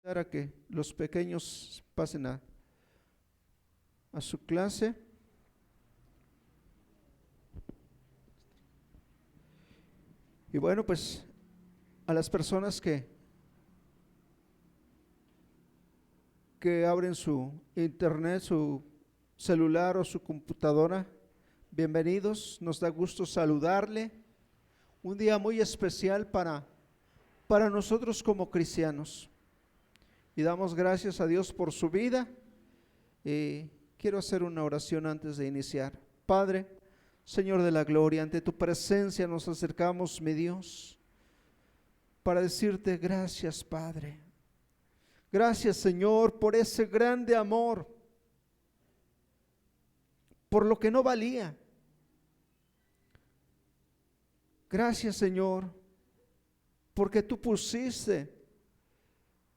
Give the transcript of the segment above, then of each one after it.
A que los pequeños pasen a su clase. Y bueno, pues a las personas que abren su internet, su celular o su computadora, bienvenidos, nos da gusto saludarle. Un día muy especial para nosotros como cristianos. Y damos gracias a Dios por su vida. Quiero hacer una oración antes de iniciar. Padre, Señor de la gloria, ante tu presencia nos acercamos, mi Dios, para decirte gracias, Padre. Gracias, Señor, por ese grande amor, por lo que no valía. Gracias, Señor, porque tú pusiste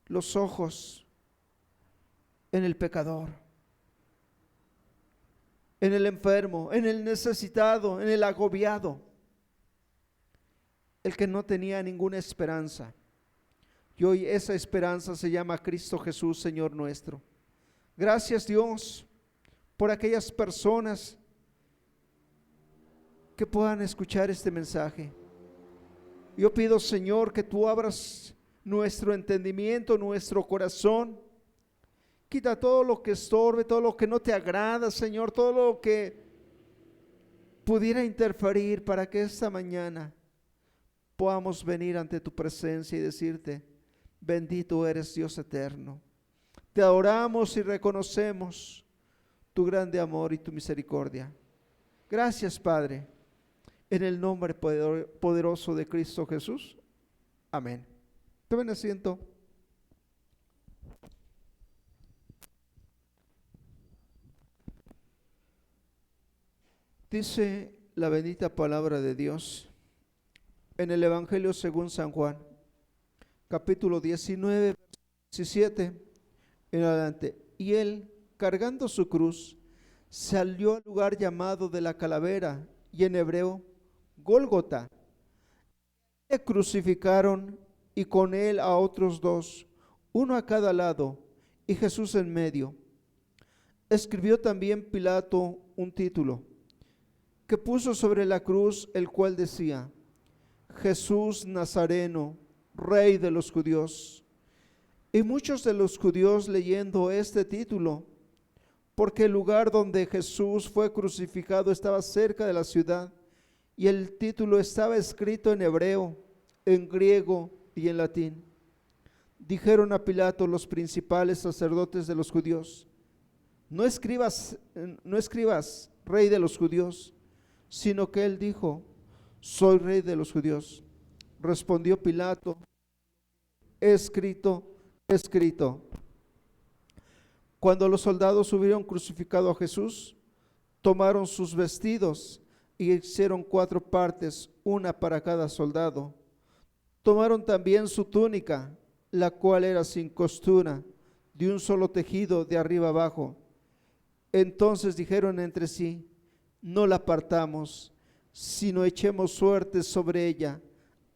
los ojos en el pecador, en el enfermo, en el necesitado, en el agobiado, el que no tenía ninguna esperanza. Y hoy esa esperanza se llama Cristo Jesús, Señor nuestro. Gracias, Dios, por aquellas personas que puedan escuchar este mensaje. Yo pido, Señor, que tú abras nuestro entendimiento, nuestro corazón. Quita todo lo que estorbe, todo lo que no te agrada, Señor, todo lo que pudiera interferir, para que esta mañana podamos venir ante tu presencia y decirte: bendito eres, Dios eterno. Te adoramos y reconocemos tu grande amor y tu misericordia. Gracias, Padre, en el nombre poderoso de Cristo Jesús. Amén. Tomen asiento. Dice la bendita palabra de Dios en el Evangelio según San Juan, capítulo 19, 17 en adelante. Y él, cargando su cruz, salió al lugar llamado de la calavera, y en hebreo, Gólgota. Le crucificaron, y con él a otros dos, uno a cada lado, y Jesús en medio. Escribió también Pilato un título que puso sobre la cruz, el cual decía: Jesús Nazareno, Rey de los judíos. Y muchos de los judíos, leyendo este título, porque el lugar donde Jesús fue crucificado estaba cerca de la ciudad, y el título estaba escrito en hebreo, en griego y en latín, dijeron a Pilato los principales sacerdotes de los judíos: no escribas, Rey de los judíos, sino que él dijo: soy Rey de los judíos. Respondió Pilato: escrito, escrito. Cuando los soldados hubieron crucificado a Jesús, tomaron sus vestidos y hicieron 4 partes, una para cada soldado. Tomaron también su túnica, la cual era sin costura, de un solo tejido de arriba abajo. Entonces dijeron entre sí: no la partamos, sino echemos suertes sobre ella,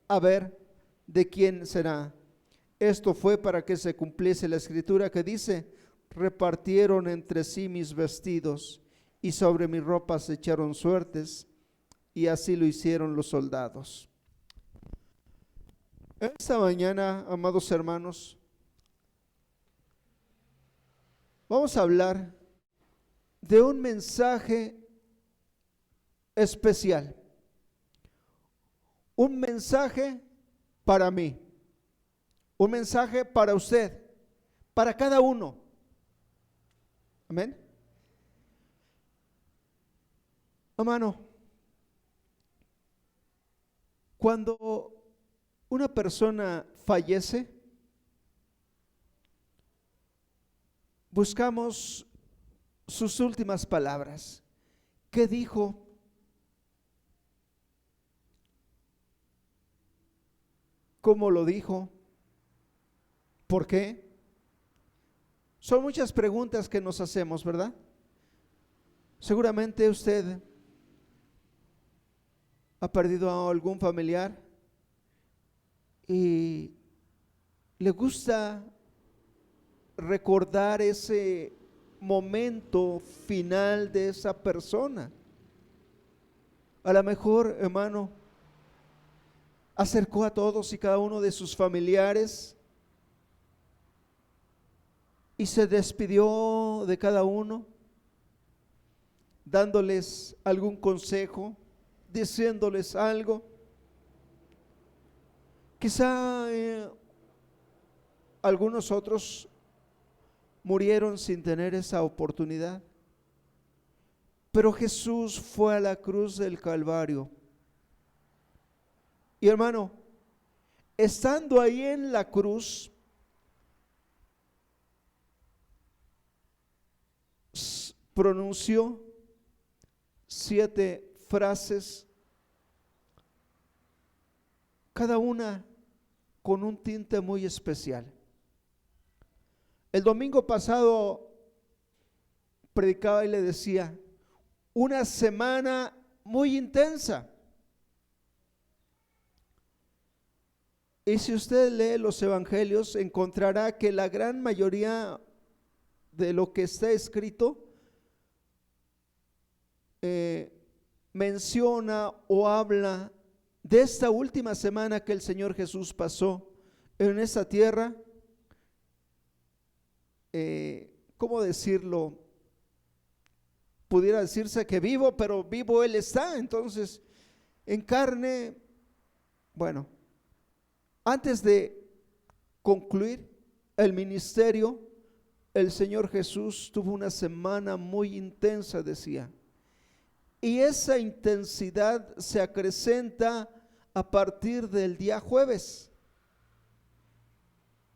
a ver de quién será. Esto fue para que se cumpliese la escritura que dice: repartieron entre sí mis vestidos, y sobre mis ropas echaron suertes. Y así lo hicieron los soldados. Esta mañana, amados hermanos, vamos a hablar de un mensaje especial, un mensaje para mí, un mensaje para usted, para cada uno. Amén. Hermano, cuando una persona fallece, buscamos sus últimas palabras. ¿Qué dijo? ¿Cómo lo dijo? ¿Por qué? Son muchas preguntas que nos hacemos, ¿verdad? Seguramente usted ha perdido a algún familiar y le gusta recordar ese momento final de esa persona. A lo mejor, hermano, acercó a todos y cada uno de sus familiares y se despidió de cada uno, dándoles algún consejo, diciéndoles algo. Quizá algunos otros murieron sin tener esa oportunidad, pero Jesús fue a la cruz del Calvario. Y hermano, estando ahí en la cruz, pronunció 7 frases, cada una con un tinte muy especial. El domingo pasado predicaba y le decía, una semana muy intensa. Y si usted lee los evangelios, encontrará que la gran mayoría de lo que está escrito menciona o habla de esta última semana que el Señor Jesús pasó en esta tierra. ¿Cómo decirlo? Pudiera decirse que vivo, pero vivo Él está. Entonces, en carne, bueno, antes de concluir el ministerio, el Señor Jesús tuvo una semana muy intensa, decía. Y esa intensidad se acrecenta a partir del día jueves.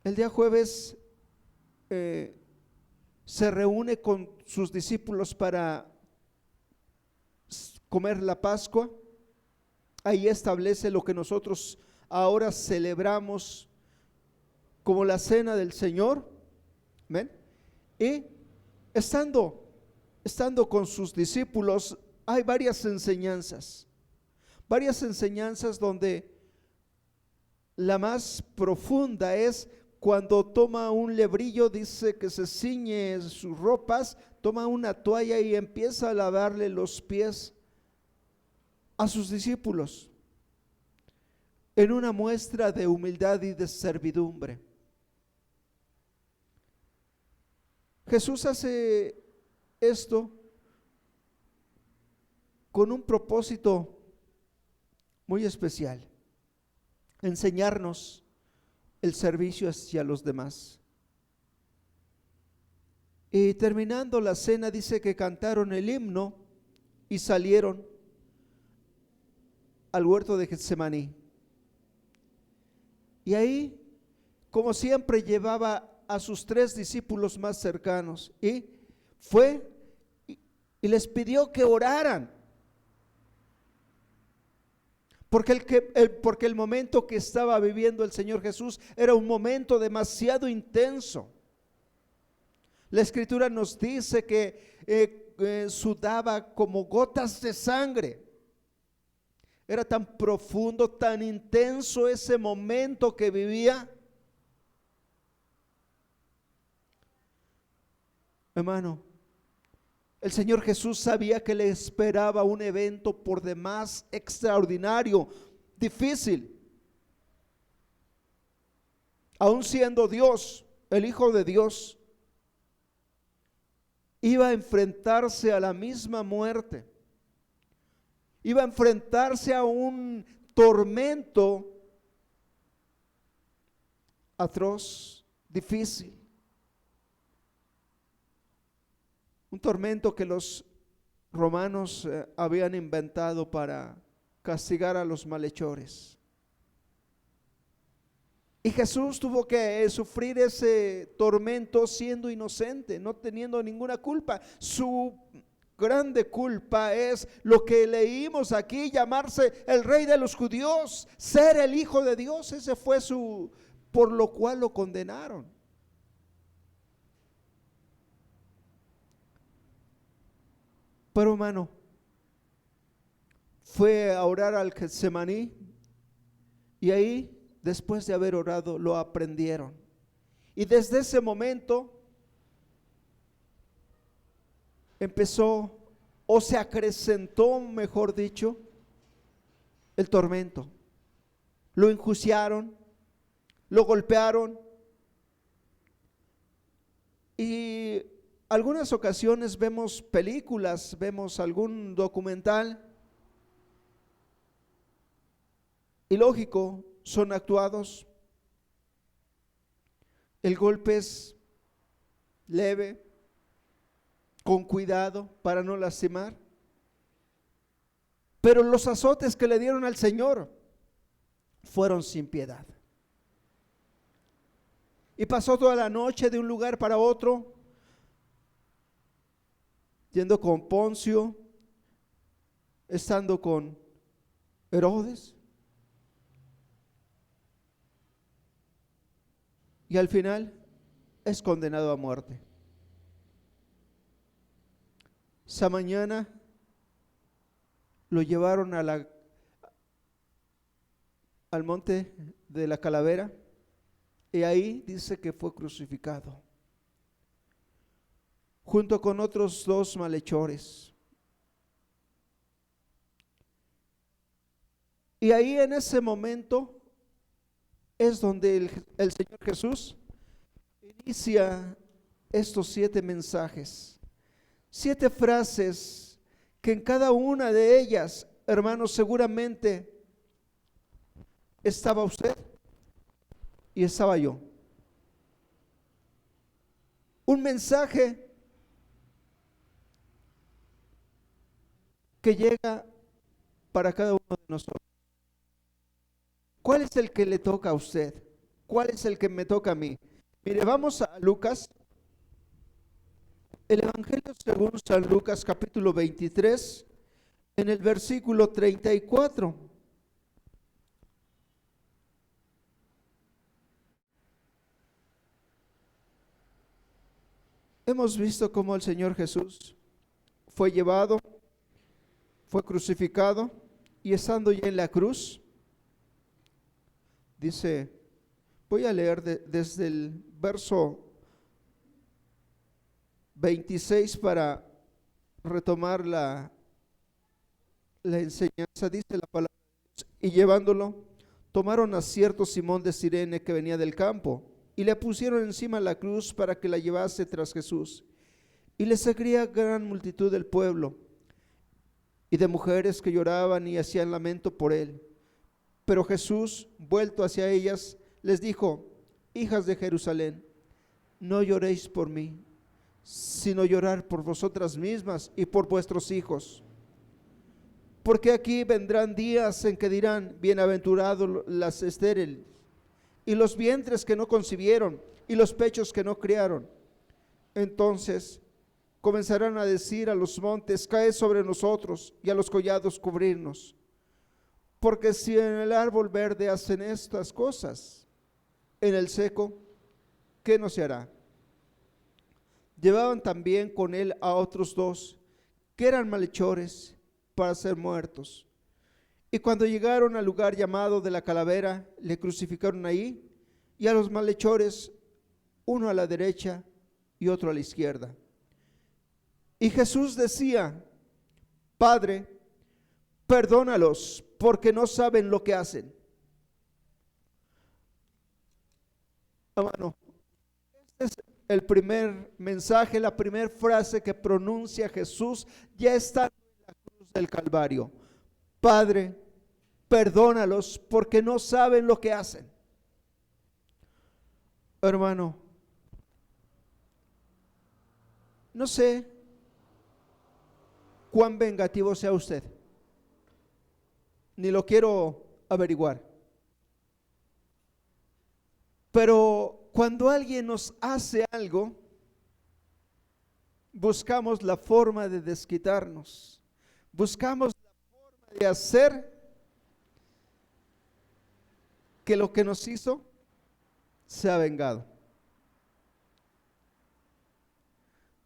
El día jueves se reúne con sus discípulos para comer la Pascua. Ahí establece lo que nosotros ahora celebramos como la cena del Señor. ¿Ven? Y estando con sus discípulos, hay varias enseñanzas donde la más profunda es cuando toma un lebrillo, dice que se ciñe sus ropas, toma una toalla y empieza a lavarle los pies a sus discípulos en una muestra de humildad y de servidumbre. Jesús hace esto con un propósito muy especial: enseñarnos el servicio hacia los demás. Y terminando la cena, dice que cantaron el himno y salieron al huerto de Getsemaní. Y ahí, como siempre, llevaba a sus 3 discípulos más cercanos y fue y les pidió que oraran, porque el momento que estaba viviendo el Señor Jesús era un momento demasiado intenso. La Escritura nos dice que sudaba como gotas de sangre. Era tan profundo, tan intenso ese momento que vivía. Hermano, el Señor Jesús sabía que le esperaba un evento por demás extraordinario, difícil. Aún siendo Dios, el Hijo de Dios, iba a enfrentarse a la misma muerte. Iba a enfrentarse a un tormento atroz, difícil. Un tormento que los romanos habían inventado para castigar a los malhechores. Y Jesús tuvo que sufrir ese tormento siendo inocente, no teniendo ninguna culpa. Su grande culpa es lo que leímos aquí, llamarse el Rey de los Judíos, ser el Hijo de Dios. Ese fue por lo cual lo condenaron. Pero hermano, fue a orar al Getsemaní y ahí, después de haber orado, lo aprendieron. Y desde ese momento empezó, o se acrecentó, mejor dicho, el tormento. Lo enjuiciaron, lo golpearon, y algunas ocasiones vemos películas, vemos algún documental, y lógico, son actuados. El golpe es leve, con cuidado para no lastimar, pero los azotes que le dieron al Señor fueron sin piedad. Y pasó toda la noche de un lugar para otro, yendo con Poncio, estando con Herodes, y al final es condenado a muerte. Esa mañana lo llevaron al monte de la Calavera, y ahí dice que fue crucificado junto con otros dos malhechores. Y ahí en ese momento es donde el Señor Jesús inicia estos 7 mensajes, 7 frases, que en cada una de ellas, hermanos, seguramente estaba usted y estaba yo. Un mensaje que llega para cada uno de nosotros. ¿Cuál es el que le toca a usted? ¿Cuál es el que me toca a mí? Mire, vamos a Lucas, el Evangelio según San Lucas, capítulo 23, en el versículo 34. Hemos visto cómo el Señor Jesús fue llevado, fue crucificado, y estando ya en la cruz, dice, voy a leer desde el verso 26 para retomar la enseñanza. Dice la palabra: y llevándolo, tomaron a cierto Simón de Cirene que venía del campo, y le pusieron encima la cruz para que la llevase tras Jesús. Y le seguía gran multitud del pueblo y de mujeres que lloraban y hacían lamento por él. Pero Jesús, vuelto hacia ellas, les dijo: hijas de Jerusalén, no lloréis por mí, sino llorar por vosotras mismas y por vuestros hijos. Porque aquí vendrán días en que dirán: bienaventurados las estériles, y los vientres que no concibieron, y los pechos que no criaron. Entonces comenzarán a decir a los montes: caed sobre nosotros, y a los collados cubrirnos. Porque si en el árbol verde hacen estas cosas, en el seco, ¿qué no se hará? Llevaban también con él a otros 2 que eran malhechores para ser muertos. Y cuando llegaron al lugar llamado de la Calavera, le crucificaron ahí, y a los malhechores, uno a la derecha y otro a la izquierda. Y Jesús decía: Padre, perdónalos, porque no saben lo que hacen. Hermano, este es el primer mensaje, la primera frase que pronuncia Jesús ya está en la cruz del Calvario: Padre, perdónalos, porque no saben lo que hacen. Hermano, no sé cuán vengativo sea usted, ni lo quiero averiguar, pero cuando alguien nos hace algo, buscamos la forma de desquitarnos, buscamos la forma de hacer que lo que nos hizo sea vengado.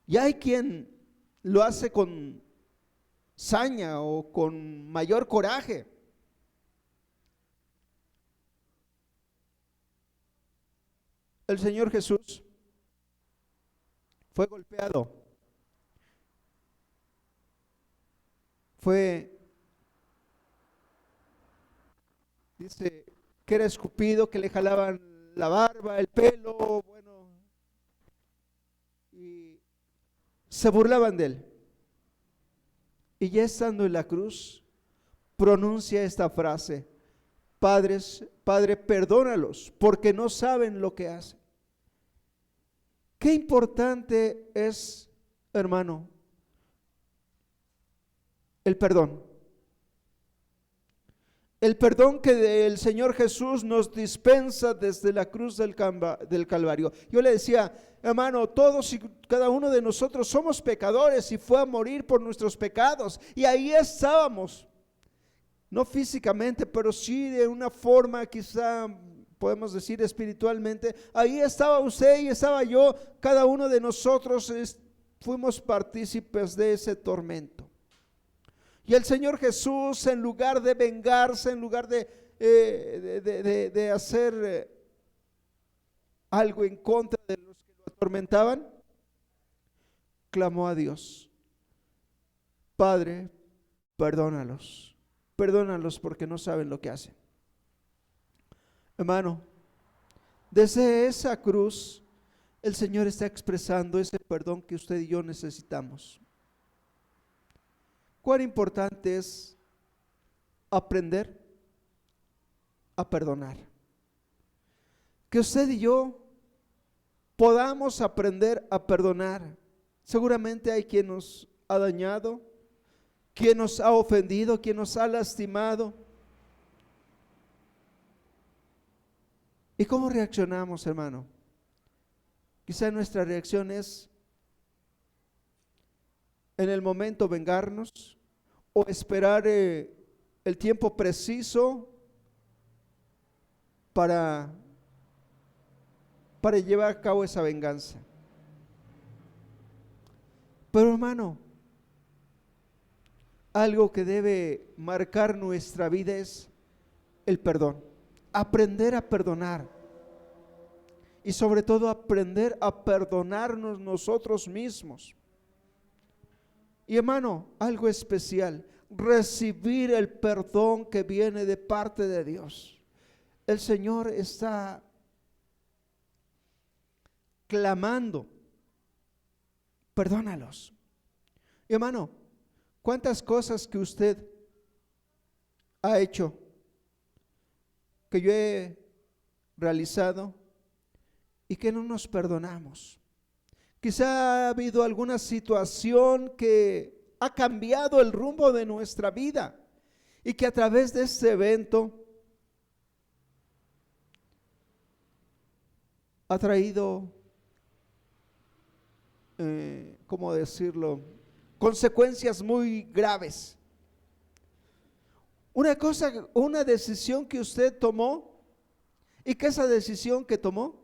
Y hay quien lo hace con saña o con mayor coraje. El Señor Jesús fue golpeado, dice que era escupido, que le jalaban la barba, el pelo, bueno, y se burlaban de él. Y ya estando en la cruz, pronuncia esta frase: Padre, perdónalos, porque no saben lo que hacen. Qué importante es, hermano, el perdón. El perdón que el Señor Jesús nos dispensa desde la cruz del Calvario. Yo le decía, hermano, todos y cada uno de nosotros somos pecadores y fue a morir por nuestros pecados. Y ahí estábamos, no físicamente, pero sí de una forma quizá podemos decir espiritualmente. Ahí estaba usted y estaba yo, cada uno de nosotros fuimos partícipes de ese tormento. Y el Señor Jesús, en lugar de vengarse, en lugar de hacer algo en contra de los que lo atormentaban, clamó a Dios: Padre, perdónalos porque no saben lo que hacen. Hermano, desde esa cruz, el Señor está expresando ese perdón que usted y yo necesitamos. Cuán importante es aprender a perdonar. Que usted y yo podamos aprender a perdonar. Seguramente hay quien nos ha dañado, quien nos ha ofendido, quien nos ha lastimado. ¿Y cómo reaccionamos, hermano? Quizá nuestra reacción es en el momento vengarnos, o esperar el tiempo preciso para llevar a cabo esa venganza. Pero, hermano, algo que debe marcar nuestra vida es el perdón. Aprender a perdonar. Y sobre todo aprender a perdonarnos nosotros mismos. Y, hermano, algo especial: recibir el perdón que viene de parte de Dios. El Señor está clamando: perdónalos. Y, hermano, ¿cuántas cosas que usted ha hecho, que yo he realizado y que no nos perdonamos? Quizá ha habido alguna situación que ha cambiado el rumbo de nuestra vida y que a través de este evento ha traído, ¿cómo decirlo?, consecuencias muy graves. Una decisión que usted tomó y que esa decisión que tomó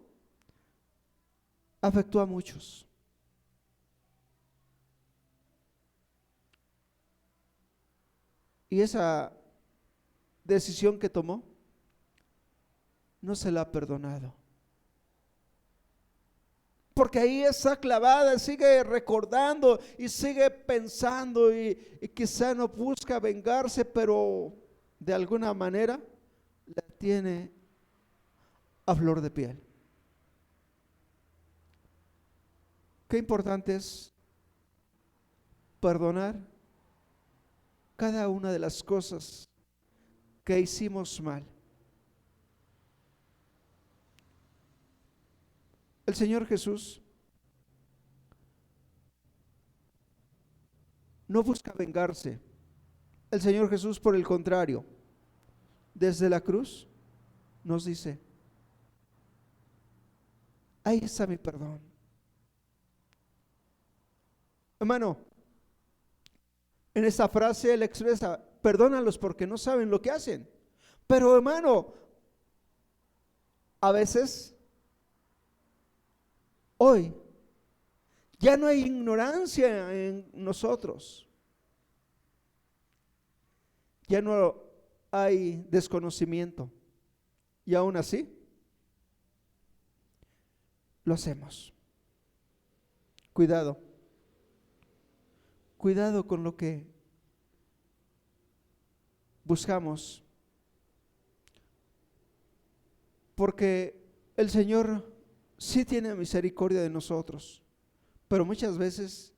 afectó a muchos. Y esa decisión que tomó no se la ha perdonado. Porque ahí está clavada, sigue recordando y sigue pensando y quizá no busca vengarse, pero de alguna manera la tiene a flor de piel. Qué importante es perdonar cada una de las cosas que hicimos mal. El Señor Jesús no busca vengarse. El Señor Jesús, por el contrario, desde la cruz nos dice: ahí está mi perdón. Hermano, en esta frase él expresa: perdónalos porque no saben lo que hacen. Pero, hermano, a veces, hoy, ya no hay ignorancia en nosotros. Ya no hay desconocimiento. Y aún así, lo hacemos. Cuidado. Cuidado con lo que buscamos, porque el Señor sí tiene misericordia de nosotros, pero muchas veces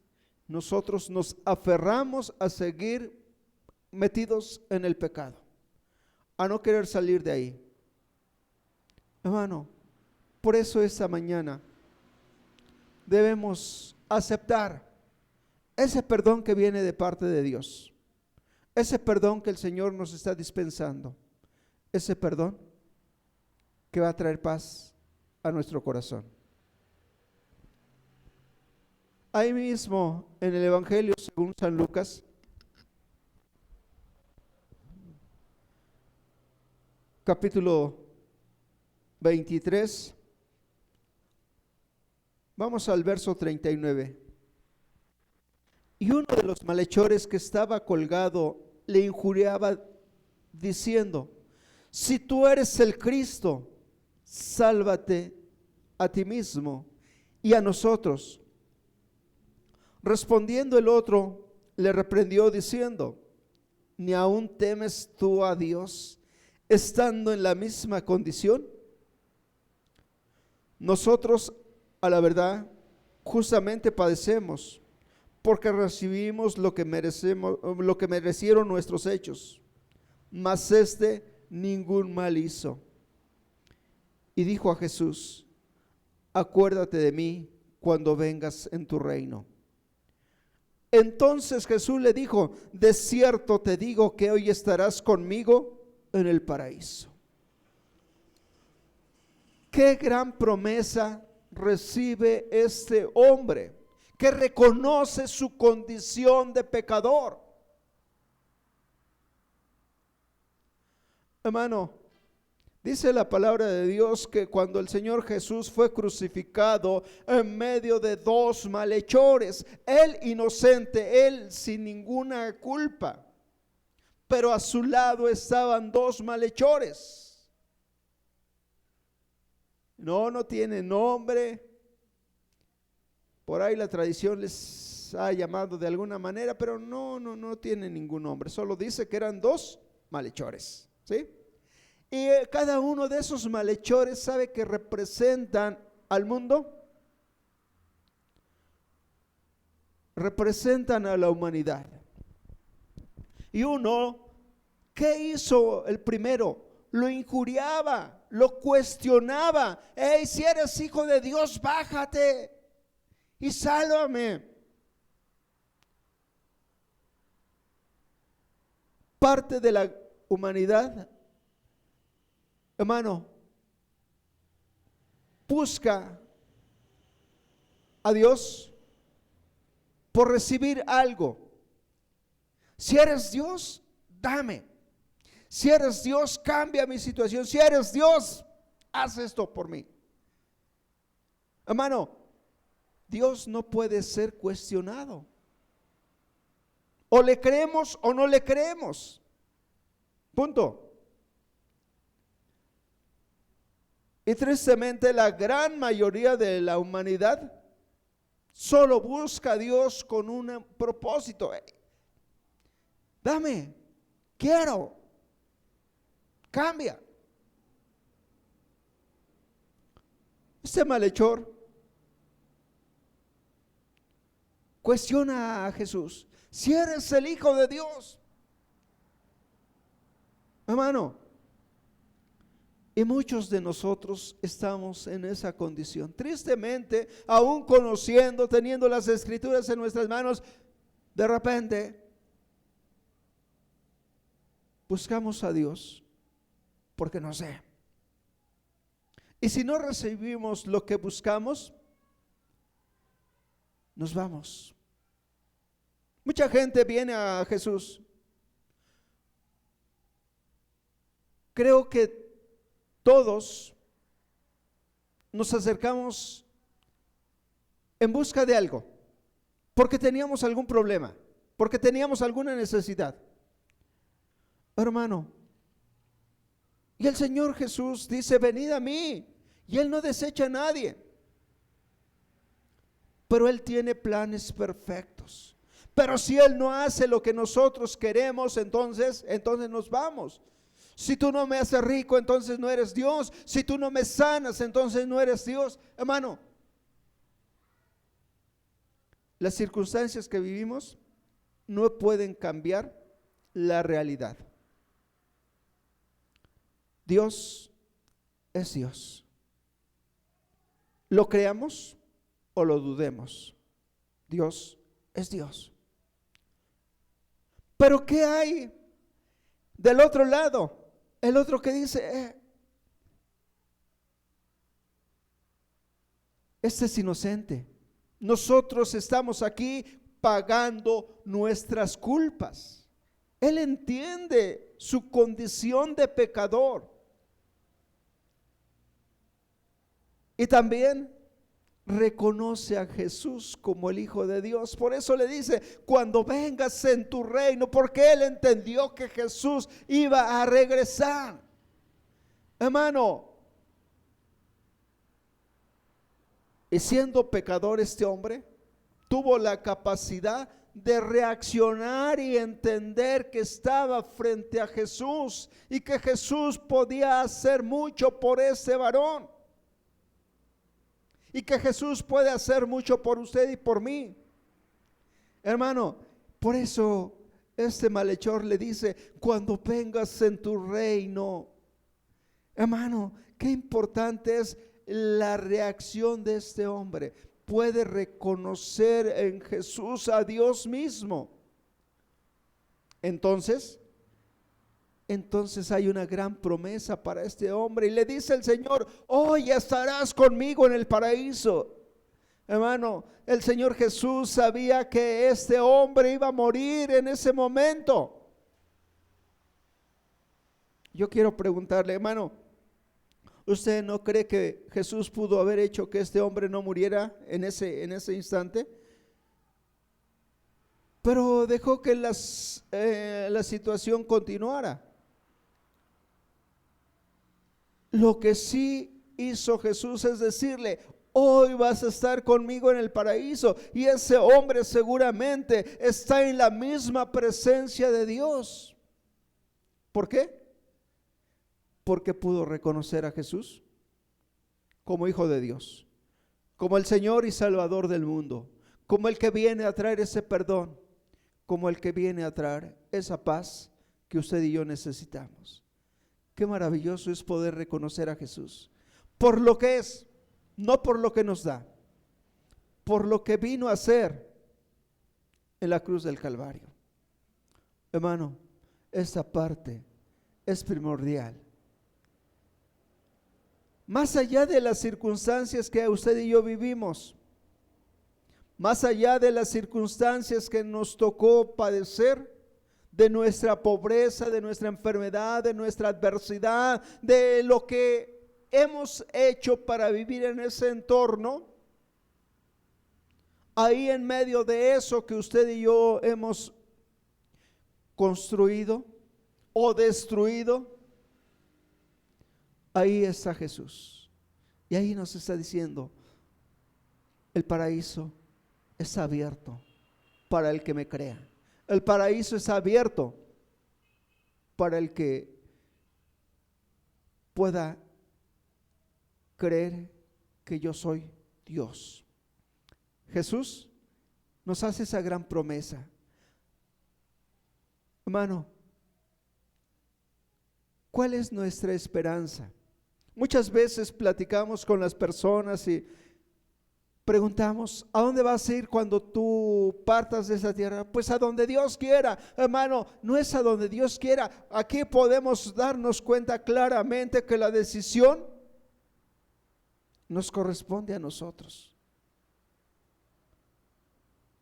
nosotros nos aferramos a seguir metidos en el pecado, a no querer salir de ahí. Hermano, por eso esta mañana debemos aceptar ese perdón que viene de parte de Dios, ese perdón que el Señor nos está dispensando, ese perdón que va a traer paz a nuestro corazón. Ahí mismo en el Evangelio según San Lucas, capítulo 23, vamos al verso 39. Y uno de los malhechores que estaba colgado le injuriaba diciendo: si tú eres el Cristo, sálvate a ti mismo y a nosotros. Respondiendo el otro, le reprendió diciendo: ¿ni aún temes tú a Dios, estando en la misma condición? Nosotros, a la verdad, justamente padecemos, porque recibimos lo que merecemos, lo que merecieron nuestros hechos, mas este ningún mal hizo. Y dijo a Jesús: acuérdate de mí cuando vengas en tu reino. Entonces Jesús le dijo: de cierto te digo que hoy estarás conmigo en el paraíso. Qué gran promesa recibe este hombre que reconoce su condición de pecador. Hermano, dice la palabra de Dios que cuando el Señor Jesús fue crucificado en medio de dos malhechores, él inocente, él sin ninguna culpa, pero a su lado estaban dos malhechores. No tiene nombre. Por ahí la tradición les ha llamado de alguna manera, pero no tiene ningún nombre. Solo dice que eran dos malhechores, ¿sí? Y cada uno de esos malhechores sabe que representan al mundo, representan a la humanidad. Y uno, ¿qué hizo el primero? Lo injuriaba, lo cuestionaba. Hey, si eres hijo de Dios, bájate y sálvame. Parte de la humanidad, hermano, busca a Dios por recibir algo. Si eres Dios, dame. Si eres Dios, cambia mi situación. Si eres Dios, haz esto por mí. Hermano, Dios no puede ser cuestionado. O le creemos o no le creemos. Punto. Y tristemente la gran mayoría de la humanidad solo busca a Dios con un propósito. Dame, quiero, cambia. Este malhechor cuestiona a Jesús: si eres el Hijo de Dios. Hermano, y muchos de nosotros estamos en esa condición. Tristemente, aún conociendo, teniendo las Escrituras en nuestras manos, de repente buscamos a Dios porque no sé. Y si no recibimos lo que buscamos, nos vamos. Mucha gente viene a Jesús. Creo que todos nos acercamos en busca de algo, porque teníamos algún problema, porque teníamos alguna necesidad. Hermano, y el Señor Jesús dice: venid a mí, y Él no desecha a nadie. pero Él tiene planes perfectos. Pero si Él no hace lo que nosotros queremos, entonces nos vamos. Si tú no me haces rico, entonces no eres Dios. Si tú no me sanas, entonces no eres Dios. Hermano, las circunstancias que vivimos no pueden cambiar la realidad. Dios es Dios. Lo creamos o lo dudemos, Dios es Dios. Pero ¿qué hay del otro lado? El otro que dice, este es inocente. Nosotros estamos aquí pagando nuestras culpas. Él entiende su condición de pecador. Y también reconoce a Jesús como el Hijo de Dios. Por eso le dice, cuando vengas en tu reino, porque Él entendió que Jesús iba a regresar. Hermano, y siendo pecador este hombre, tuvo la capacidad de reaccionar y entender que estaba frente a Jesús y que Jesús podía hacer mucho por ese varón. Y que Jesús puede hacer mucho por usted y por mí. Hermano, por eso este malhechor le dice, cuando vengas en tu reino. Hermano, qué importante es la reacción de este hombre. Puede reconocer en Jesús a Dios mismo. Entonces hay una gran promesa para este hombre. Y le dice el Señor, hoy estarás conmigo en el paraíso. Hermano, el Señor Jesús sabía que este hombre iba a morir en ese momento. Yo quiero preguntarle, hermano, ¿usted no cree que Jesús pudo haber hecho que este hombre no muriera en ese instante? Pero dejó que la situación continuara. Lo que sí hizo Jesús es decirle, hoy vas a estar conmigo en el paraíso. Y ese hombre seguramente está en la misma presencia de Dios. ¿Por qué? Porque pudo reconocer a Jesús como Hijo de Dios, como el Señor y Salvador del mundo, como el que viene a traer ese perdón, como el que viene a traer esa paz que usted y yo necesitamos. Qué maravilloso es poder reconocer a Jesús por lo que es, no por lo que nos da, por lo que vino a hacer en la cruz del Calvario. Hermano, esta parte es primordial. Más allá de las circunstancias que usted y yo vivimos, más allá de las circunstancias que nos tocó padecer, de nuestra pobreza, de nuestra enfermedad, de nuestra adversidad, de lo que hemos hecho para vivir en ese entorno, ahí en medio de eso que usted y yo hemos construido o destruido, ahí está Jesús. Y ahí nos está diciendo, el paraíso está abierto para el que me crea. El paraíso está abierto para el que pueda creer que yo soy Dios. Jesús nos hace esa gran promesa. Hermano, ¿cuál es nuestra esperanza? Muchas veces platicamos con las personas y preguntamos, ¿a dónde vas a ir cuando tú partas de esa tierra? Pues a donde Dios quiera. Hermano, no es a donde Dios quiera. Aquí podemos darnos cuenta claramente que la decisión nos corresponde a nosotros.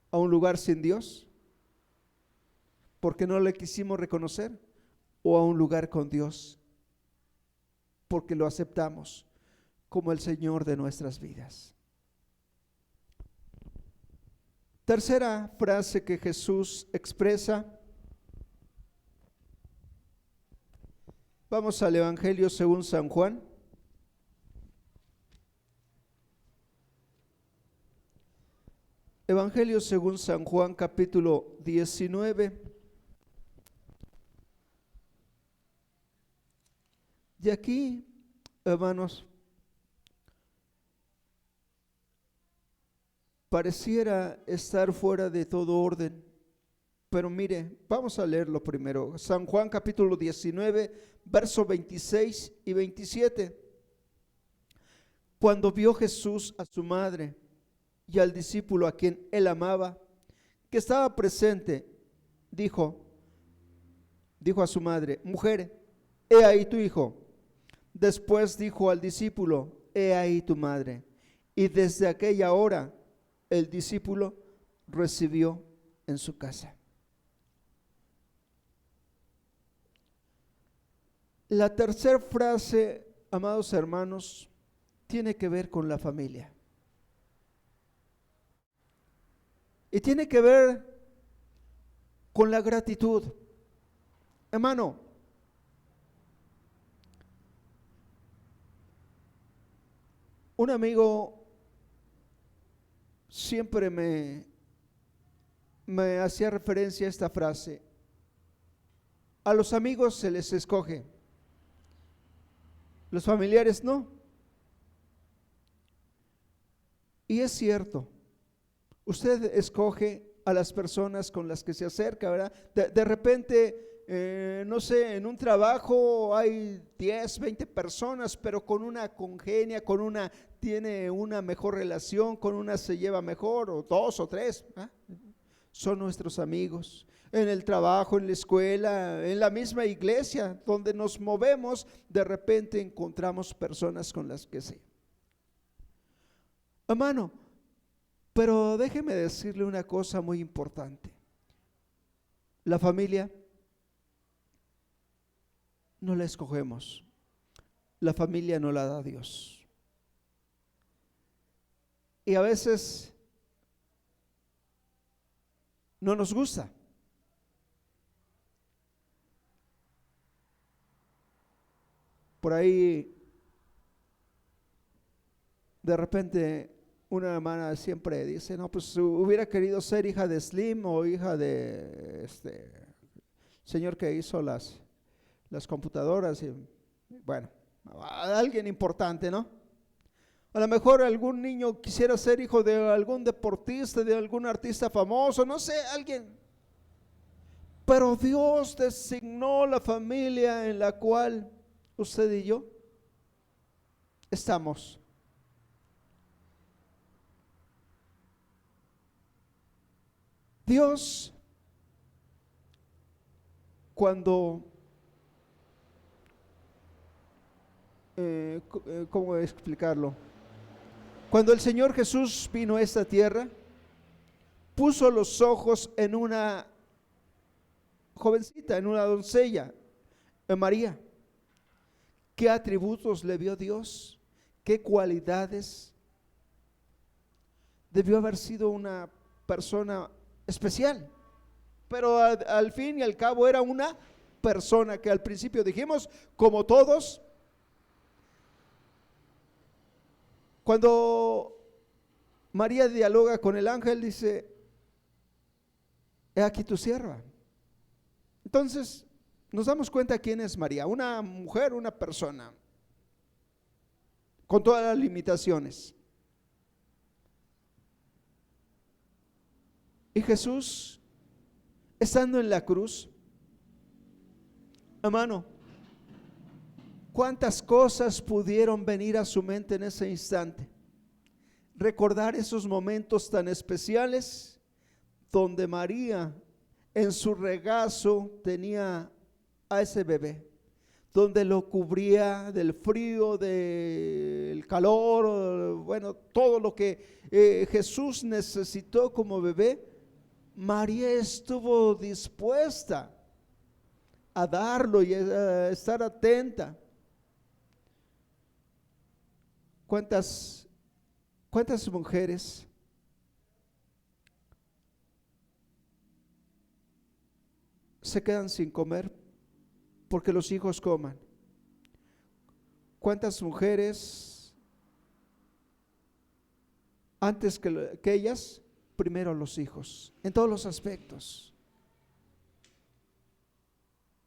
A un lugar sin Dios, porque no le quisimos reconocer, o a un lugar con Dios, porque lo aceptamos como el Señor de nuestras vidas. Tercera frase que Jesús expresa. Vamos al Evangelio según San Juan. Evangelio según San Juan, capítulo 19. Y aquí, hermanos, pareciera estar fuera de todo orden, pero mire, vamos a leerlo primero. San Juan capítulo 19, versos 26 y 27. Cuando vio Jesús a su madre y al discípulo a quien él amaba, que estaba presente, dijo a su madre: mujer, he ahí tu hijo. Después dijo al discípulo: he ahí tu madre. Y desde aquella hora el discípulo recibió en su casa. La tercera frase, amados hermanos, tiene que ver con la familia. Y tiene que ver con la gratitud. Hermano, un amigo siempre me hacía referencia a esta frase: a los amigos se les escoge, los familiares no. Y es cierto, usted escoge a las personas con las que se acerca, ¿verdad? De repente, no sé, en un trabajo hay 10, 20 personas, pero con una congenia, con una tiene una mejor relación, con una se lleva mejor, o 2 o 3, ¿eh? Son nuestros amigos. En el trabajo, en la escuela, en la misma iglesia donde nos movemos, de repente encontramos personas con las que sí. Hermano, pero déjeme decirle una cosa muy importante. La familia no la escogemos, la familia no la da Dios. Y a veces no nos gusta. Por ahí, de repente, una hermana siempre dice: no, pues hubiera querido ser hija de Slim o hija de señor que hizo las computadoras. Y, bueno, alguien importante, ¿no? A lo mejor algún niño quisiera ser hijo de algún deportista, de algún artista famoso, no sé, alguien. Pero Dios designó la familia en la cual usted y yo estamos. Dios, cuando, ¿cómo explicarlo? Cuando el Señor Jesús vino a esta tierra, puso los ojos en una jovencita, en una doncella, en María. ¿Qué atributos le vio Dios? ¿Qué cualidades? Debió haber sido una persona especial, pero al fin y al cabo era una persona que al principio dijimos, como todos. Cuando María dialoga con el ángel, dice: he aquí tu sierva. Entonces nos damos cuenta quién es María, una mujer, una persona con todas las limitaciones. Y Jesús, estando en la cruz, hermano, ¿cuántas cosas pudieron venir a su mente en ese instante? Recordar esos momentos tan especiales donde María en su regazo tenía a ese bebé, donde lo cubría del frío, del calor, bueno, todo lo que Jesús necesitó como bebé. María estuvo dispuesta a darlo y a estar atenta. ¿Cuántas mujeres se quedan sin comer porque los hijos coman? ¿Cuántas mujeres antes que ellas primero los hijos, en todos los aspectos.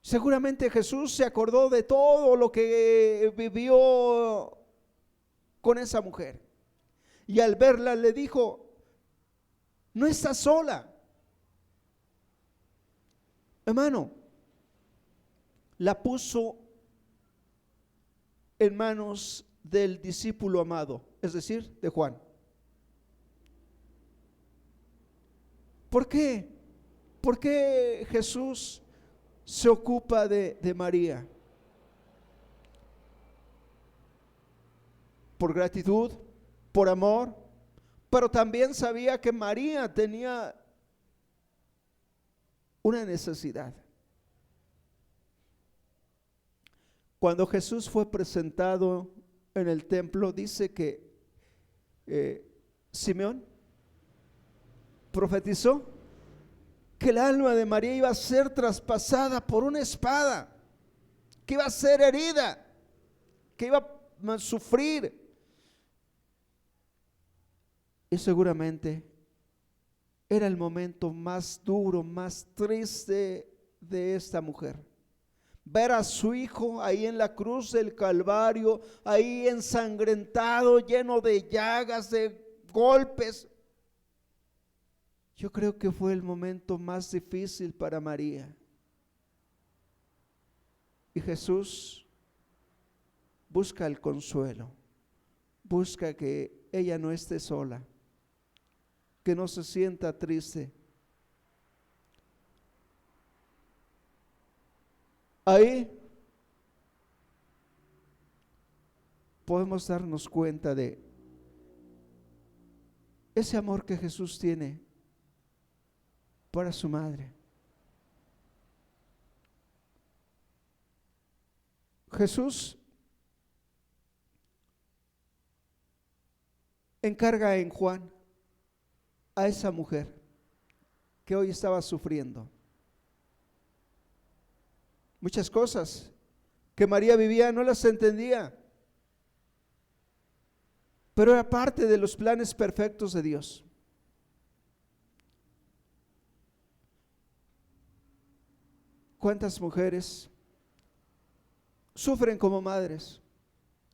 Seguramente Jesús se acordó de todo lo que vivió con esa mujer. Y al verla le dijo: no estás sola. Hermano, la puso en manos del discípulo amado, es decir, de Juan. ¿Por qué? ¿Por qué Jesús se ocupa de María? Por gratitud, por amor, pero también sabía que María tenía una necesidad. Cuando Jesús fue presentado en el templo, dice que Simeón profetizó que el alma de María iba a ser traspasada por una espada, que iba a ser herida, que iba a sufrir. Y seguramente era el momento más duro, más triste de esta mujer. Ver a su hijo ahí en la cruz del Calvario, ahí ensangrentado, lleno de llagas, de golpes. Yo creo que fue el momento más difícil para María. Y Jesús busca el consuelo, busca que ella no esté sola, que no se sienta triste. Ahí podemos darnos cuenta de ese amor que Jesús tiene para su madre. Jesús encarga en Juan a esa mujer que hoy estaba sufriendo muchas cosas que María vivía, no las entendía, pero era parte de los planes perfectos de Dios. ¿Cuántas mujeres sufren como madres?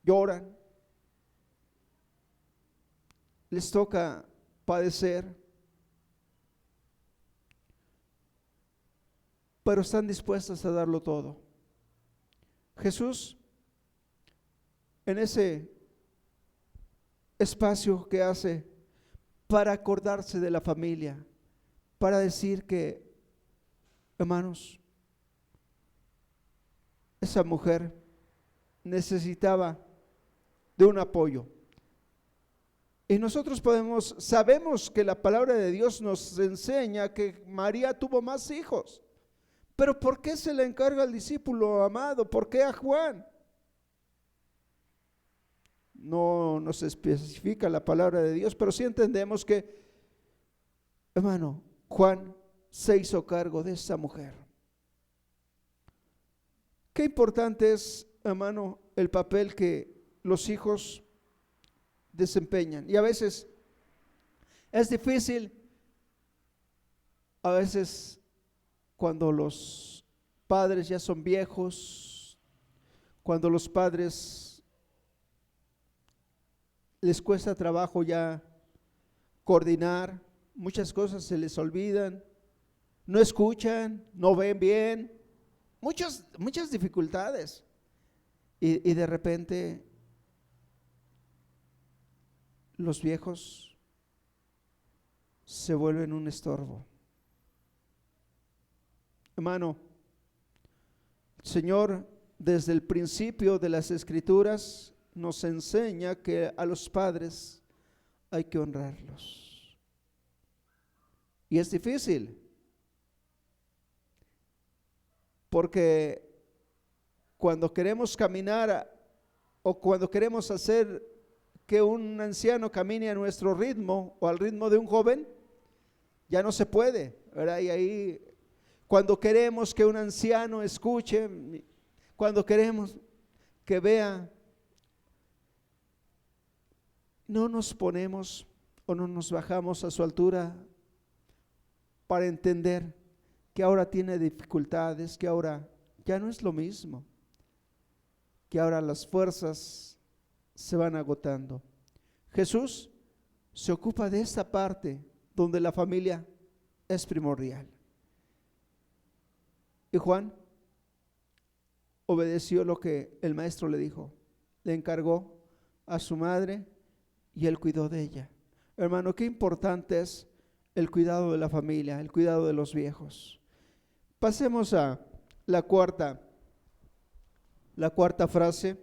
Lloran, les toca padecer, pero están dispuestas a darlo todo. Jesús, en ese espacio que hace para acordarse de la familia, para decir que, hermanos, esa mujer necesitaba de un apoyo. Y nosotros sabemos que la palabra de Dios nos enseña que María tuvo más hijos. Pero ¿por qué se le encarga al discípulo amado? ¿Por qué a Juan? No nos especifica la palabra de Dios, pero sí entendemos que, hermano, Juan se hizo cargo de esta mujer. Qué importante es, hermano, el papel que los hijos desempeñan. Y a veces es difícil, a veces cuando los padres ya son viejos, cuando los padres les cuesta trabajo ya coordinar, muchas cosas se les olvidan, no escuchan, no ven bien, muchas dificultades. Y de repente los viejos se vuelven un estorbo. Hermano, el Señor desde el principio de las Escrituras nos enseña que a los padres hay que honrarlos. Y es difícil, porque cuando queremos caminar o cuando queremos hacer que un anciano camine a nuestro ritmo o al ritmo de un joven, ya no se puede, ¿verdad? Y ahí, cuando queremos que un anciano escuche, cuando queremos que vea, no nos ponemos o no nos bajamos a su altura para entender que ahora tiene dificultades, que ahora ya no es lo mismo, que ahora las fuerzas se van agotando. Jesús se ocupa de esta parte donde la familia es primordial. Y Juan obedeció lo que el maestro le dijo. Le encargó a su madre y él cuidó de ella. Hermano, qué importante es el cuidado de la familia, el cuidado de los viejos. Pasemos a la cuarta frase.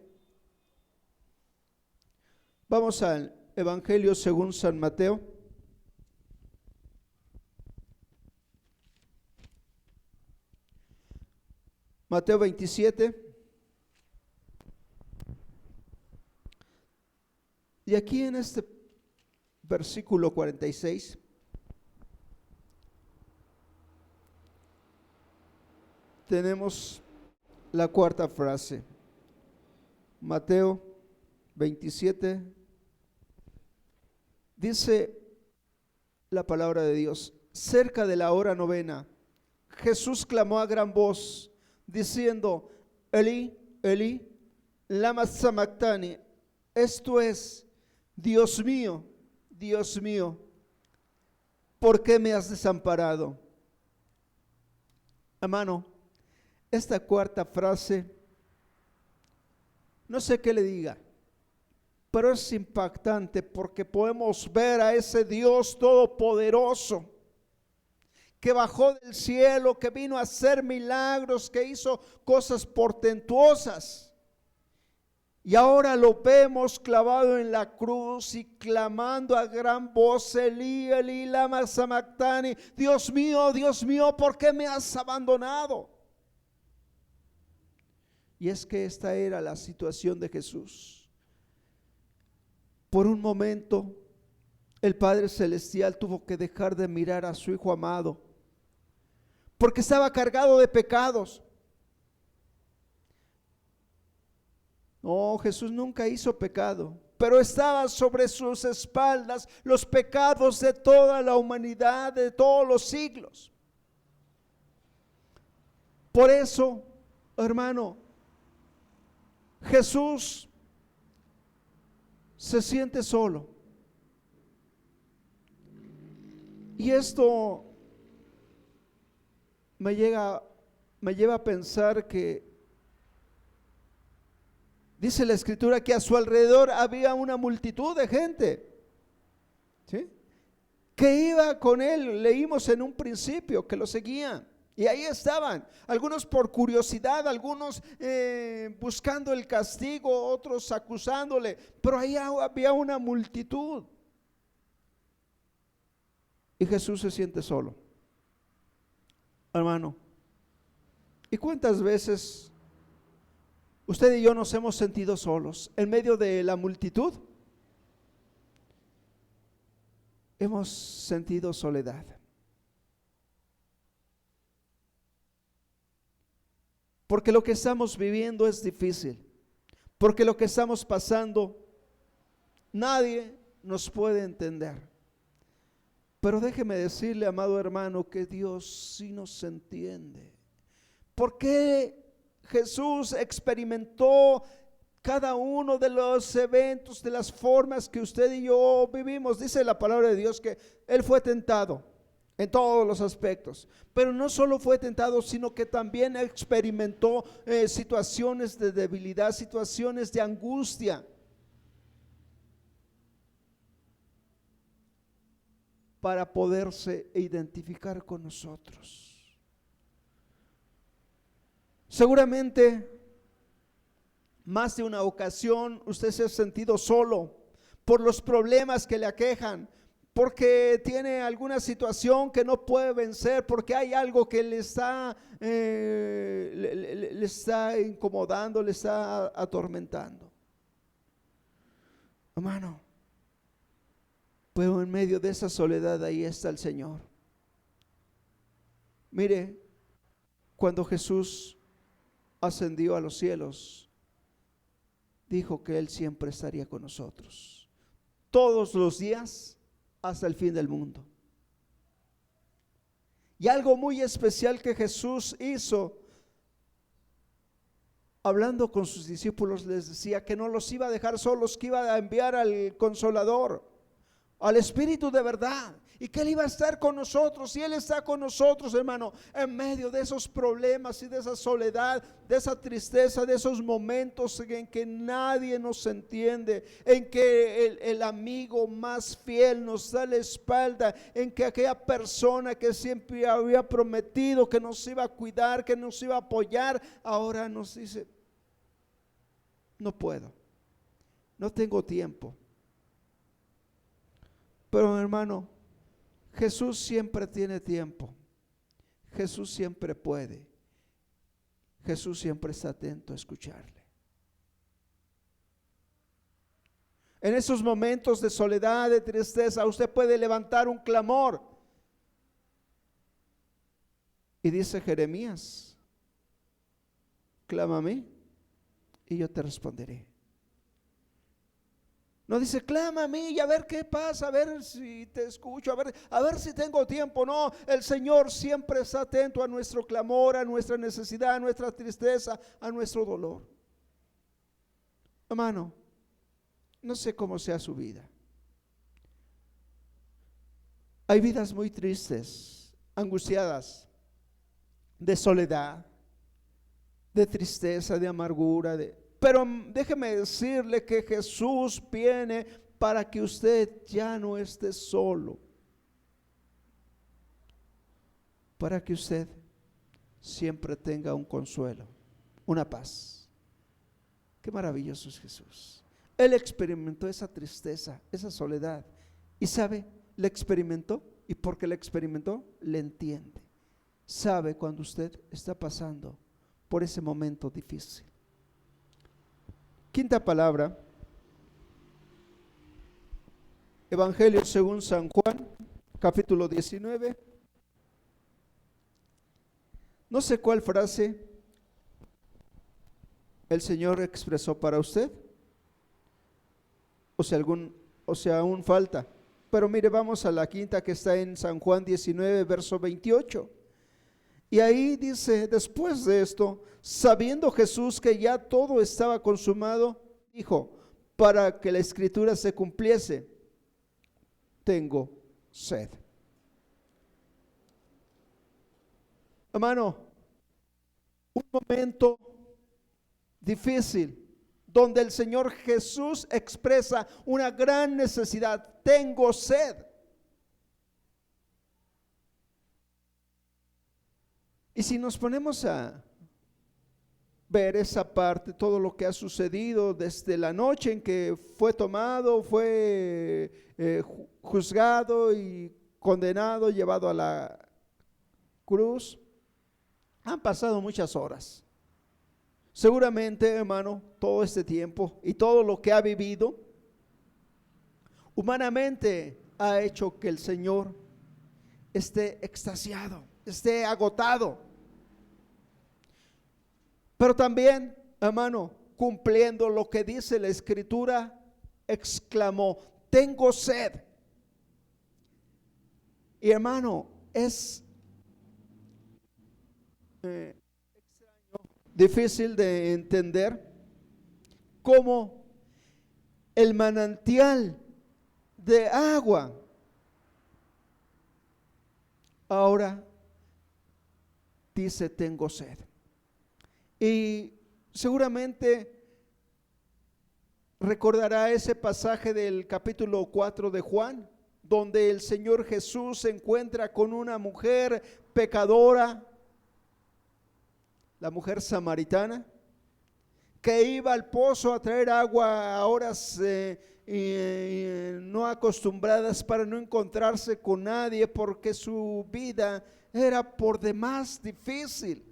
Vamos al Evangelio según San Mateo. Mateo 27. Y aquí en este versículo 46, tenemos la cuarta frase. Mateo 27, dice la palabra de Dios: cerca de la hora novena, Jesús clamó a gran voz, diciendo: Elí, Elí, lama sabactani. Esto es: Dios mío, ¿por qué me has desamparado? Hermano, esta cuarta frase, no sé qué le diga, pero es impactante porque podemos ver a ese Dios todopoderoso que bajó del cielo, que vino a hacer milagros, que hizo cosas portentuosas. Y ahora lo vemos clavado en la cruz y clamando a gran voz: Elí, Elí, lama sabactani. Dios mío, ¿por qué me has abandonado? Y es que esta era la situación de Jesús. Por un momento, el Padre Celestial tuvo que dejar de mirar a su Hijo amado, porque estaba cargado de pecados. No, Jesús nunca hizo pecado, pero estaba sobre sus espaldas los pecados de toda la humanidad, de todos los siglos. Por eso, hermano, Jesús se siente solo. Y esto me lleva a pensar que dice la Escritura que a su alrededor había una multitud de gente, ¿sí?, que iba con él. Leímos en un principio que lo seguían. Y ahí estaban, algunos por curiosidad, algunos buscando el castigo, otros acusándole, pero ahí había una multitud. Y Jesús se siente solo. Hermano, ¿y cuántas veces usted y yo nos hemos sentido solos en medio de la multitud? Hemos sentido soledad. Porque lo que estamos viviendo es difícil. Porque lo que estamos pasando, nadie nos puede entender. Pero déjeme decirle, amado hermano, que Dios sí nos entiende. Porque Jesús experimentó cada uno de los eventos, de las formas que usted y yo vivimos. Dice la palabra de Dios que Él fue tentado en todos los aspectos, pero no solo fue tentado, sino que también experimentó situaciones de debilidad, situaciones de angustia, para poderse identificar con nosotros. Seguramente más de una ocasión usted se ha sentido solo por los problemas que le aquejan, porque tiene alguna situación que no puede vencer, porque hay algo que le está incomodando, le está atormentando. Hermano, pero en medio de esa soledad ahí está el Señor. Mire, cuando Jesús ascendió a los cielos, dijo que Él siempre estaría con nosotros. Todos los días hasta el fin del mundo. Y algo muy especial que Jesús hizo, hablando con sus discípulos, les decía que no los iba a dejar solos, que iba a enviar al Consolador, al Espíritu de verdad, y que Él iba a estar con nosotros. Y Él está con nosotros, hermano, en medio de esos problemas y de esa soledad, de esa tristeza, de esos momentos en que nadie nos entiende, en que el amigo más fiel nos da la espalda, en que aquella persona que siempre había prometido que nos iba a cuidar, que nos iba a apoyar, ahora nos dice: no puedo, no tengo tiempo. Pero hermano, Jesús siempre tiene tiempo. Jesús siempre puede. Jesús siempre está atento a escucharle. En esos momentos de soledad, de tristeza, usted puede levantar un clamor. Y dice Jeremías: clama a mí y yo te responderé. No dice: clama a mí y a ver qué pasa, a ver si te escucho, a ver si tengo tiempo. No, el Señor siempre está atento a nuestro clamor, a nuestra necesidad, a nuestra tristeza, a nuestro dolor. Hermano, no sé cómo sea su vida. Hay vidas muy tristes, angustiadas, de soledad, de tristeza, de amargura, pero déjeme decirle que Jesús viene para que usted ya no esté solo, para que usted siempre tenga un consuelo, una paz. Qué maravilloso es Jesús. Él experimentó esa tristeza, esa soledad, y sabe, la experimentó, y porque la experimentó, le entiende. Sabe cuando usted está pasando por ese momento difícil. Quinta palabra, Evangelio según San Juan, capítulo 19. No sé cuál frase el Señor expresó para usted, o sea, aún falta. Pero mire, vamos a la quinta, que está en San Juan 19, verso 28. Y ahí dice: después de esto, sabiendo Jesús que ya todo estaba consumado, dijo, para que la escritura se cumpliese: tengo sed. Hermano, un momento difícil donde el Señor Jesús expresa una gran necesidad: tengo sed. Y si nos ponemos a ver esa parte, todo lo que ha sucedido desde la noche en que fue tomado, fue juzgado y condenado, llevado a la cruz, han pasado muchas horas. Seguramente, hermano, todo este tiempo y todo lo que ha vivido, humanamente ha hecho que el Señor esté extasiado, esté agotado. Pero también, hermano, cumpliendo lo que dice la Escritura, exclamó: tengo sed. Y hermano, es difícil de entender cómo el manantial de agua ahora dice: tengo sed. Y seguramente recordará ese pasaje del capítulo 4 de Juan, donde el Señor Jesús se encuentra con una mujer pecadora, la mujer samaritana, que iba al pozo a traer agua a horas no acostumbradas, para no encontrarse con nadie, porque su vida era por demás difícil.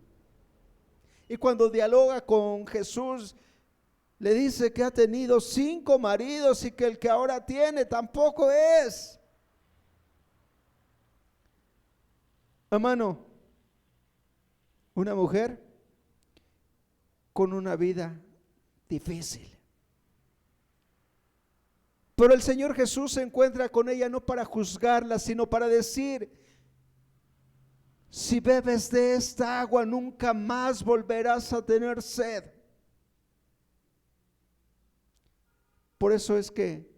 Y cuando dialoga con Jesús, le dice que ha tenido 5 maridos y que el que ahora tiene tampoco es. Hermano, una mujer con una vida difícil. Pero el Señor Jesús se encuentra con ella no para juzgarla, sino para decir: si bebes de esta agua, nunca más volverás a tener sed. Por eso es que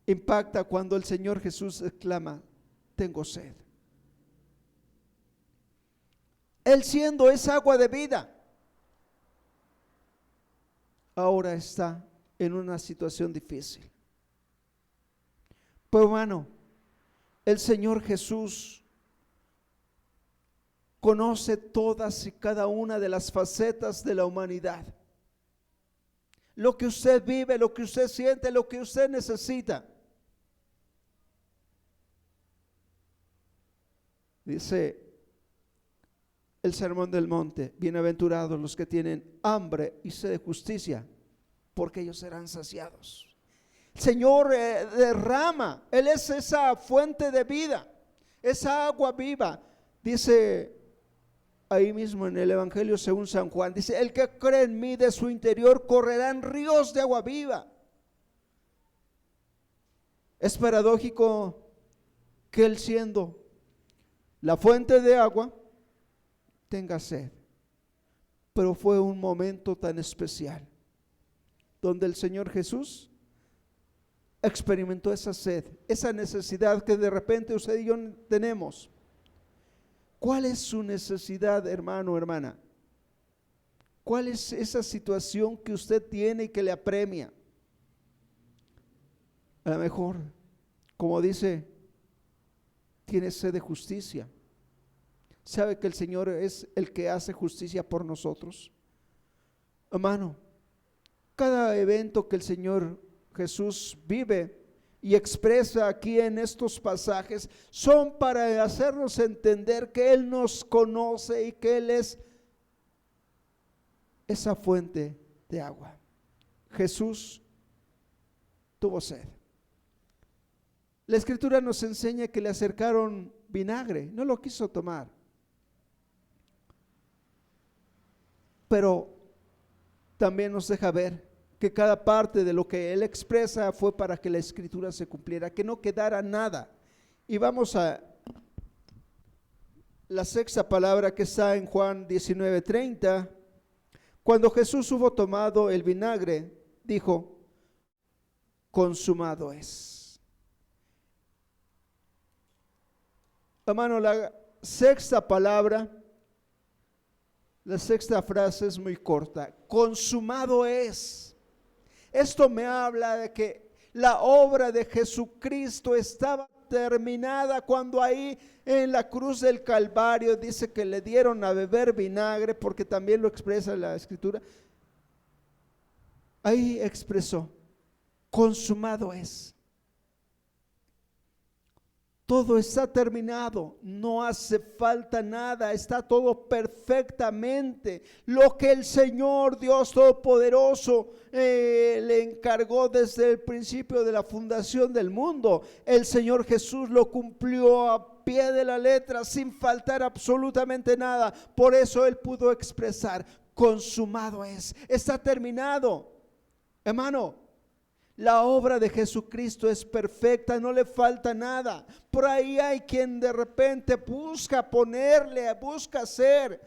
impacta cuando el Señor Jesús exclama: tengo sed. Él, siendo esa agua de vida, ahora está en una situación difícil. Pero hermano, el Señor Jesús conoce todas y cada una de las facetas de la humanidad. Lo que usted vive, lo que usted siente, lo que usted necesita. Dice el Sermón del Monte: bienaventurados los que tienen hambre y sed de justicia, porque ellos serán saciados. El Señor derrama, Él es esa fuente de vida, esa agua viva. Dice ahí mismo en el Evangelio según San Juan, dice: el que cree en mí, de su interior correrán ríos de agua viva. Es paradójico que Él, siendo la fuente de agua, tenga sed. Pero fue un momento tan especial donde el Señor Jesús experimentó esa sed, esa necesidad que de repente usted y yo tenemos. ¿Cuál es su necesidad, hermano, hermana? ¿Cuál es esa situación que usted tiene y que le apremia? A lo mejor, como dice, tiene sed de justicia. ¿Sabe que el Señor es el que hace justicia por nosotros? Hermano, cada evento que el Señor Jesús vive y expresa aquí en estos pasajes son para hacernos entender que Él nos conoce y que Él es esa fuente de agua. Jesús tuvo sed. La Escritura nos enseña que le acercaron vinagre, no lo quiso tomar. Pero también nos deja ver que cada parte de lo que Él expresa fue para que la Escritura se cumpliera, que no quedara nada. Y vamos a la sexta palabra que está en Juan 19:30. Cuando Jesús hubo tomado el vinagre, dijo: consumado es. Hermano, la sexta palabra, la sexta frase es muy corta: consumado es. Esto me habla de que la obra de Jesucristo estaba terminada cuando ahí en la cruz del Calvario dice que le dieron a beber vinagre, porque también lo expresa la Escritura. Ahí expresó: consumado es. Todo está terminado, no hace falta nada, está todo perfectamente. Lo que el Señor Dios Todopoderoso le encargó desde el principio de la fundación del mundo, el Señor Jesús lo cumplió a pie de la letra, sin faltar absolutamente nada. Por eso Él pudo expresar: consumado es, está terminado. Hermano, la obra de Jesucristo es perfecta, no le falta nada. Por ahí hay quien de repente busca ponerle, busca hacer.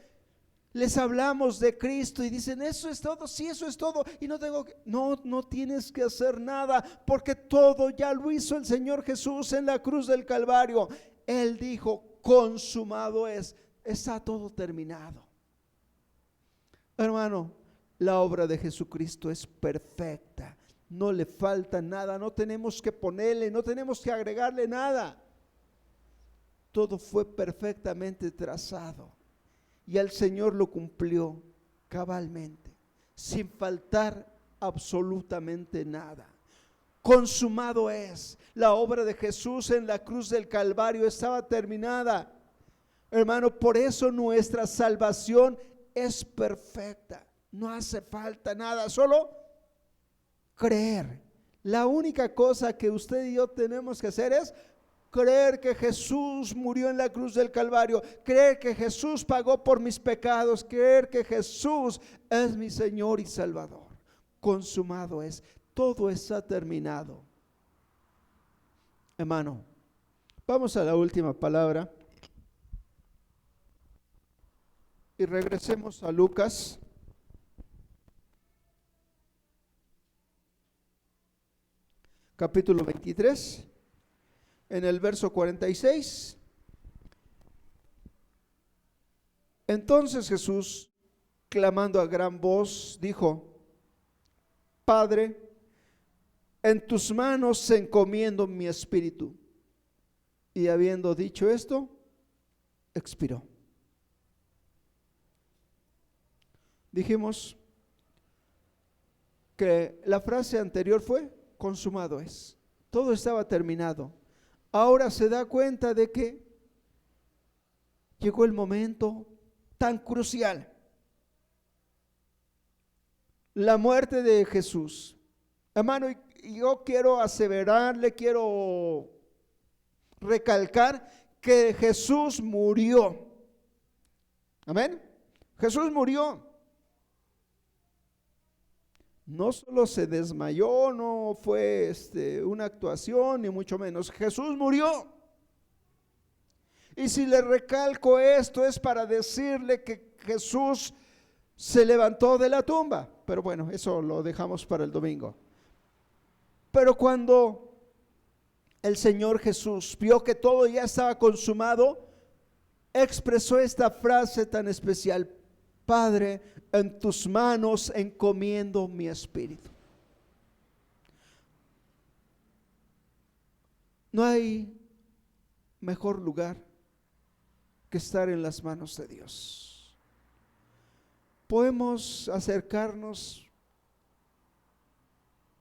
Les hablamos de Cristo y dicen: eso es todo, sí, eso es todo. Y no tienes que hacer nada, porque todo ya lo hizo el Señor Jesús en la cruz del Calvario. Él dijo: consumado es, está todo terminado. Hermano, la obra de Jesucristo es perfecta. No le falta nada, no tenemos que ponerle, no tenemos que agregarle nada. Todo fue perfectamente trazado y el Señor lo cumplió cabalmente, sin faltar absolutamente nada. Consumado es. La obra de Jesús en la cruz del Calvario estaba terminada. Hermano, por eso nuestra salvación es perfecta. No hace falta nada, solo creer. La única cosa que usted y yo tenemos que hacer es creer que Jesús murió en la cruz del Calvario, creer que Jesús pagó por mis pecados, creer que Jesús es mi Señor y Salvador. Consumado es, todo está terminado. Hermano, vamos a la última palabra y regresemos a Lucas. Capítulo 23, en el verso 46. Entonces Jesús, clamando a gran voz, dijo: Padre, en tus manos encomiendo mi espíritu. Y habiendo dicho esto, expiró. Dijimos que la frase anterior fue: consumado es. Todo estaba terminado. Ahora se da cuenta de que llegó el momento tan crucial. La muerte de Jesús. Hermano, yo quiero aseverarle, quiero recalcar que Jesús murió. Amén. Jesús murió. No solo se desmayó, no fue una actuación, ni mucho menos. Jesús murió. Y si le recalco esto es para decirle que Jesús se levantó de la tumba. Pero bueno, eso lo dejamos para el domingo. Pero cuando el Señor Jesús vio que todo ya estaba consumado, expresó esta frase tan especial: Padre, en tus manos encomiendo mi espíritu. No hay mejor lugar que estar en las manos de Dios. Podemos acercarnos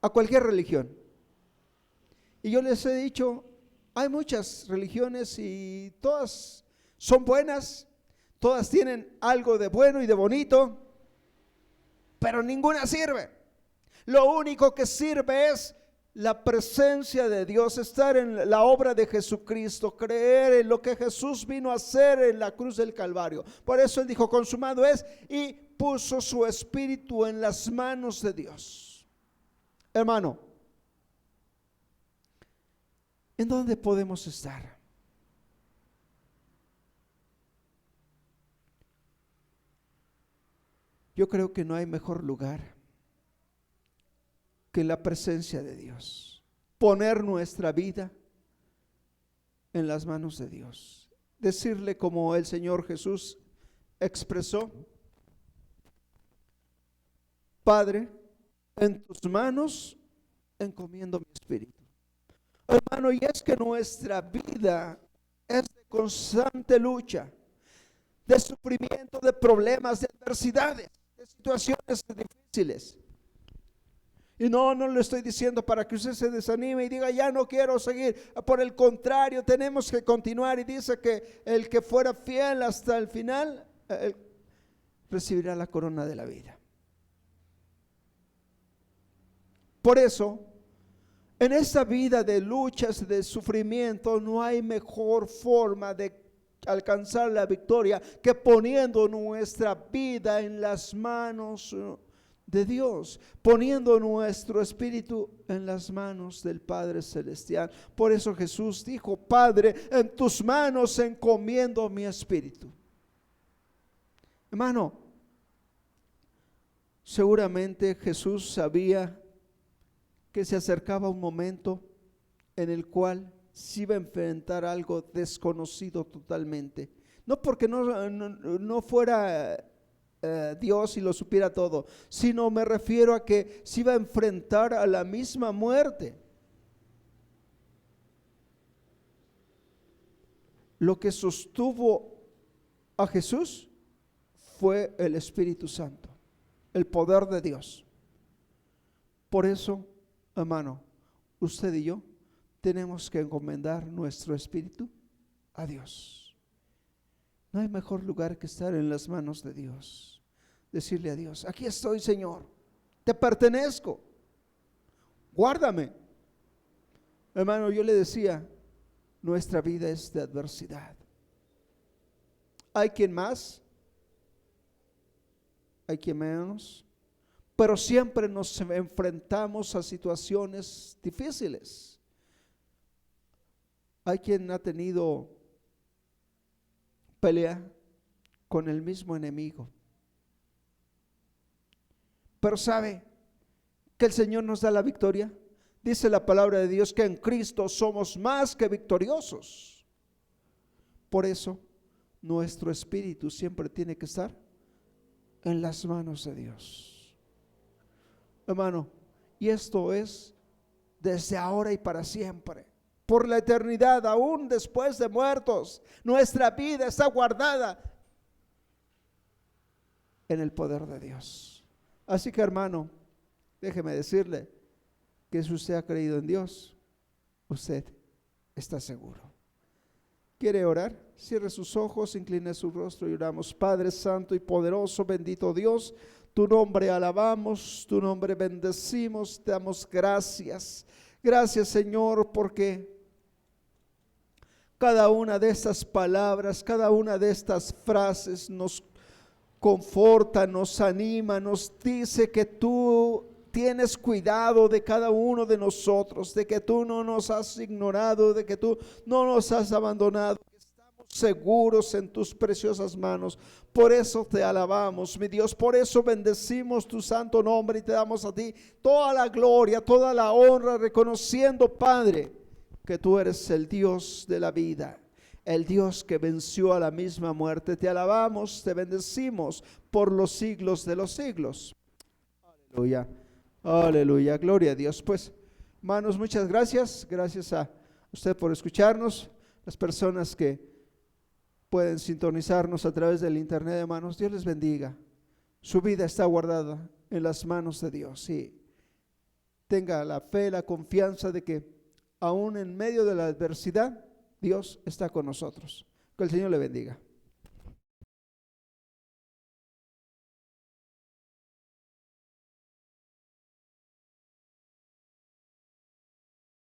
a cualquier religión. Y yo les he dicho, hay muchas religiones y todas son buenas, todas tienen algo de bueno y de bonito, pero ninguna sirve. Lo único que sirve es la presencia de Dios, estar en la obra de Jesucristo, creer en lo que Jesús vino a hacer en la cruz del Calvario. Por eso Él dijo: consumado es, y puso su espíritu en las manos de Dios. Hermano, ¿en dónde podemos estar? Yo creo que no hay mejor lugar que la presencia de Dios. Poner nuestra vida en las manos de Dios. Decirle como el Señor Jesús expresó: Padre, en tus manos encomiendo mi espíritu. Hermano, y es que nuestra vida es de constante lucha, de sufrimiento, de problemas, de adversidades, de situaciones difíciles. Y no lo estoy diciendo para que usted se desanime y diga: ya no quiero seguir. Por el contrario, tenemos que continuar. Y dice que el que fuera fiel hasta el final, recibirá la corona de la vida. Por eso, en esta vida de luchas, de sufrimiento, no hay mejor forma de alcanzar la victoria que poniendo nuestra vida en las manos de Dios, poniendo nuestro espíritu en las manos del Padre Celestial. Por eso Jesús dijo: Padre, en tus manos encomiendo mi espíritu. Hermano, seguramente Jesús sabía que se acercaba un momento en el cual se iba a enfrentar algo desconocido totalmente. No porque no fuera Dios y lo supiera todo, sino me refiero a que se iba a enfrentar a la misma muerte. Lo que sostuvo a Jesús fue el Espíritu Santo, el poder de Dios. Por eso, hermano, usted y yo tenemos que encomendar nuestro espíritu a Dios. No hay mejor lugar que estar en las manos de Dios. Decirle a Dios: aquí estoy, Señor, te pertenezco, guárdame. Hermano, yo le decía, nuestra vida es de adversidad. Hay quien más, hay quien menos, pero siempre nos enfrentamos a situaciones difíciles. Hay quien ha tenido pelea con el mismo enemigo, pero sabe que el Señor nos da la victoria. Dice la palabra de Dios que en Cristo somos más que victoriosos. Por eso nuestro espíritu siempre tiene que estar en las manos de Dios, hermano. Y esto es desde ahora y para siempre, por la eternidad, aún después de muertos. Nuestra vida está guardada en el poder de Dios. Así que, hermano, déjeme decirle que si usted ha creído en Dios, usted está seguro. ¿Quiere orar? Cierre sus ojos, incline su rostro y oramos. Padre santo y poderoso, bendito Dios, tu nombre alabamos, tu nombre bendecimos, te damos gracias. Gracias, Señor, porque cada una de estas palabras, cada una de estas frases nos conforta, nos anima, nos dice que tú tienes cuidado de cada uno de nosotros, de que tú no nos has ignorado, de que tú no nos has abandonado, que estamos seguros en tus preciosas manos. Por eso te alabamos, mi Dios, por eso bendecimos tu santo nombre y te damos a ti toda la gloria, toda la honra, reconociendo, Padre, que tú eres el Dios de la vida, el Dios que venció a la misma muerte. Te alabamos, te bendecimos por los siglos de los siglos. Aleluya. Aleluya, gloria a Dios. Pues, hermanos, muchas gracias. Gracias a usted por escucharnos. Las personas que pueden sintonizarnos a través del internet, hermanos, Dios les bendiga. Su vida está guardada en las manos de Dios. Y tenga la fe, la confianza de que aún en medio de la adversidad, Dios está con nosotros. Que el Señor le bendiga.